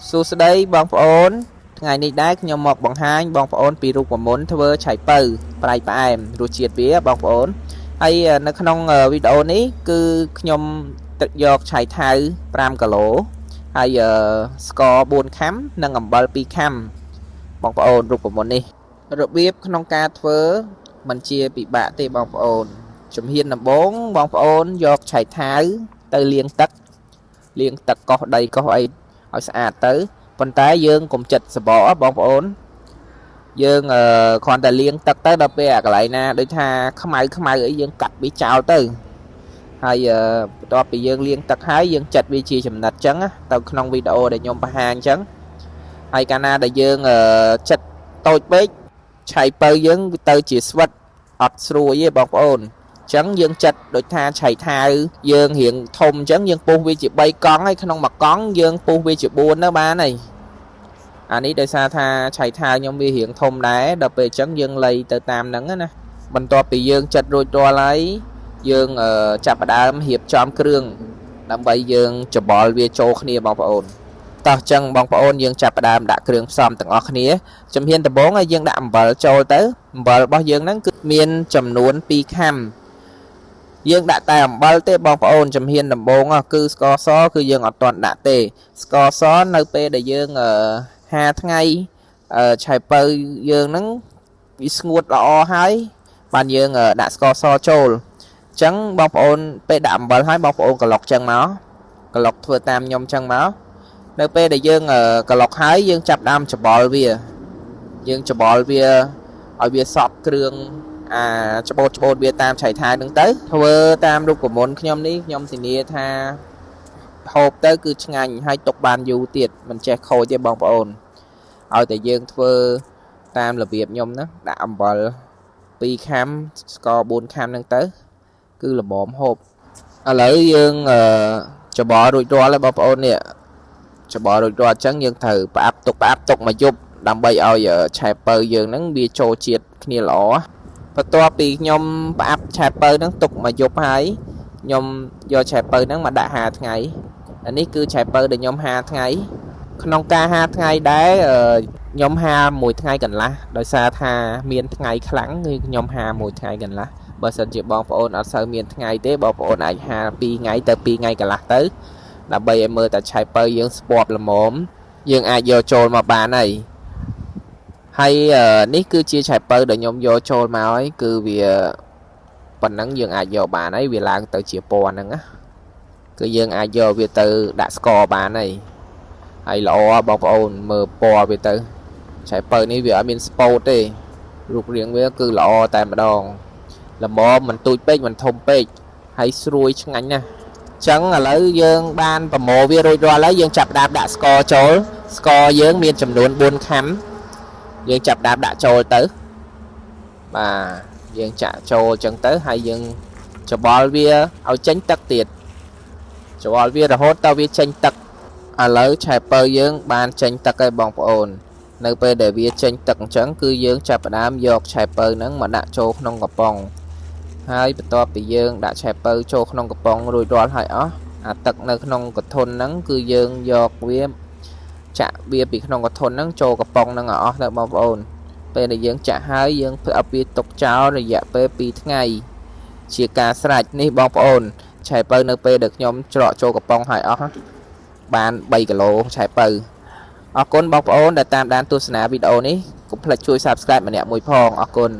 សួស្តីបងប្អូនថ្ងៃនេះដែរខ្ញុំមកបង្ហាញបងប្អូនពីរូបមន្តធ្វើឆៃពៅប្រៃផ្អែមរសជាតិវាបងប្អូនហើយនៅក្នុងវីដេអូនេះគឺខ្ញុំទឹកយកឆៃថាវ5គីឡូហើយស្ករ4ខាំនិងអំបិល2ខាំបងប្អូនរូបមន្តនេះរបៀបក្នុងការធ្វើមិនជាពិបាកទេបងប្អូនជំហានដំបូងបងប្អូនយកឆៃថាវទៅលាងទឹកកោសដីកោសអីឲ្យស្អាតទៅប៉ុន្តែយើងកុំចិត្តសបកបងប្អូនយើងគ្រាន់តែលាងទឹកទៅដល់ពេលកន្លែងណាដូចថាខ្មៅអីយើងកាត់វាចោលទៅហើយបន្ទាប់ពីយើងលាងទឹកហើយយើងចិតវាជាចំណិតអញ្ចឹងទៅក្នុងវីដេអូដែលខ្ញុំបង្ហាញអញ្ចឹងហើយកាលណាដែលយើងចិតតូចពេកឆៃពៅយើងទៅជាស្វិតអត់ស្រួយទេបងប្អូនចឹងយើងចាត់ដូចថាឆៃថាវយើងរៀងធំអញ្ចឹងយើងពុះវាជា3កង់ហើយក្នុងមួយកង់យើងពុះវាជា4ទៅបានហើយអានេះដោយសារថាឆៃថាវខ្ញុំវារៀងធំដែរដល់ពេលអញ្ចឹងយើងលៃទៅតាមហ្នឹងណាបន្ទាប់ពីយើងចាត់រួចរាល់ហើយយើងចាប់ផ្ដើមរៀបចំគ្រឿងដើម្បីយើងច្បល់វាចូលគ្នាបងប្អូនតោះចឹងបងប្អូនយើងចាប់ផ្ដើមដាក់គ្រឿងផ្សំទាំងអស់គ្នាជំហានដំបូងយើងដាក់អំបិលចូលទៅអំបិលរបស់យើងហ្នឹងគឺមានចំនួន2ខាំយើងដាក់តែអំបិលទេបងប្អូនជំហានដំបូងគឺស្ករសគឺយើងអត់ទាន់ដាក់ទេស្ករសនៅពេលដែលយើង5ថ្ងៃឆៃពៅយើងហ្នឹងវាស្ងួតល្អហើយបានយើងដាក់ស្ករសចូលអញ្ចឹងបងប្អូនពេលដាក់អំបិលហើយបងប្អូនក្លុកចឹងមកក្លុកធ្វើតាមខ្ញុំចឹងមកនៅពេលដែលយើងក្លុកហើយយើងចាប់ដើមច្បល់វាយើងច្បល់វាឲ្យវាសព្វគ្រឿងច្បូតវាតាមឆៃថាវហ្នឹងទៅធ្វើតាមរូបមន្តខ្ញុំនេះខ្ញុំធានាថាហូបទៅគឺឆ្ងាញ់ហើយទុកបានយូរទៀតមិនចេះខូចទេបងប្អូនឲ្យតែយើងធ្វើតាមរបៀបខ្ញុំហ្នឹងដាក់អំបិល2ខាំស្ករ4ខាំហ្នឹងទៅគឺល្មមហូបឥឡូវយើងច្បល់រួចរាល់ហើយបងប្អូននេះច្បល់រួចរាល់អញ្ចឹងយើងត្រូវផ្អាប់ទុកមកយប់ដើម្បីឲ្យឆៃពៅយើងហ្នឹងវាចូលជាតិគ្នាល្អបន្ទាប់ពីខ្ញុំផ្អាប់ឆៃពៅហ្នឹងទុកមកយប់ហើយខ្ញុំយកឆៃពៅហ្នឹងមកដាក់50ថ្ងៃអានេះគឺឆៃពៅដែលខ្ញុំ50ថ្ងៃក្នុងការ50ថ្ងៃដែរខ្ញុំ51ថ្ងៃកន្លះដោយសារថាមានថ្ងៃខ្លាំងគឺខ្ញុំ51ថ្ងៃកន្លះបើសិនជាបងប្អូនអត់សូវមានថ្ងៃទេបងប្អូនអាច52ថ្ងៃទៅ2ថ្ងៃកន្លះទៅដើម្បីឲ្យមើលតែឆៃពៅយើងស្ពាប់ល្មមយើងអាចយកចូលមកបានហើយនេះគឺជាឆៃពៅដែលខ្ញុំយកចូលមកហើយគឺវាប៉ុណ្ណឹងយើងអាចយកបានហើយវាឡើងទៅជាពណ៌ហ្នឹងណាគឺយើងអាចយកវាទៅដាក់ស្ករបានហើយល្អបងប្អូនមើលពណ៌វាទៅឆៃពៅនេះវាអត់មានស្ពោតទេរូបរាងវាគឺល្អតែម្ដងល្មមមិនទូចពេកមិនធំពេកហើយស្រួយឆ្ងាញ់ណាស់ចឹងឥឡូវយើងបានប្រមូលវារួចរាល់ហើយយើងចាប់ដាក់ស្ករចូលស្ករយើងមានចំនួន4ខាំយើងចាប់ដាក់ចូលទៅបាទយើងចាក់ចូលចឹងទៅហើយយើងច្បល់វាឲ្យចេញទឹកទៀតច្បល់វារហូតដល់វាចេញទឹកឥឡូវឆៃពៅយើងបានចេញទឹកហើយបងប្អូននៅពេលដែលវាចេញទឹកអញ្ចឹងគឺយើងចាប់ផ្ដើមយកឆៃពៅហ្នឹងមកដាក់ចូលក្នុងកំប៉ុងហើយបន្ទាប់ពីយើងដាក់ឆៃពៅចូលក្នុងកំប៉ុងរួចរាល់ហើយអស់អាទឹកនៅក្នុងកធុនហ្នឹងគឺយើងយកវាចាក់វាពីក្នុងកធុនហ្នឹងចូលកំប៉ុងហ្នឹងឲ្យអស់ទៅបងប្អូនពេលដែលយើងចាក់ហើយយើងផ្អាប់វាទុកចោលរយៈពេល2ថ្ងៃជាការស្រេចនេះបងប្អូនឆៃពៅនៅពេលដែលខ្ញុំច្រកចូលកំប៉ុងហើយអស់បាន3គីឡូឆៃពៅអរគុណបងប្អូនដែលតាមដានទស្សនាវីដេអូនេះកុំភ្លេចជួយ Subscribe ម្នាក់មួយផងអរគុណ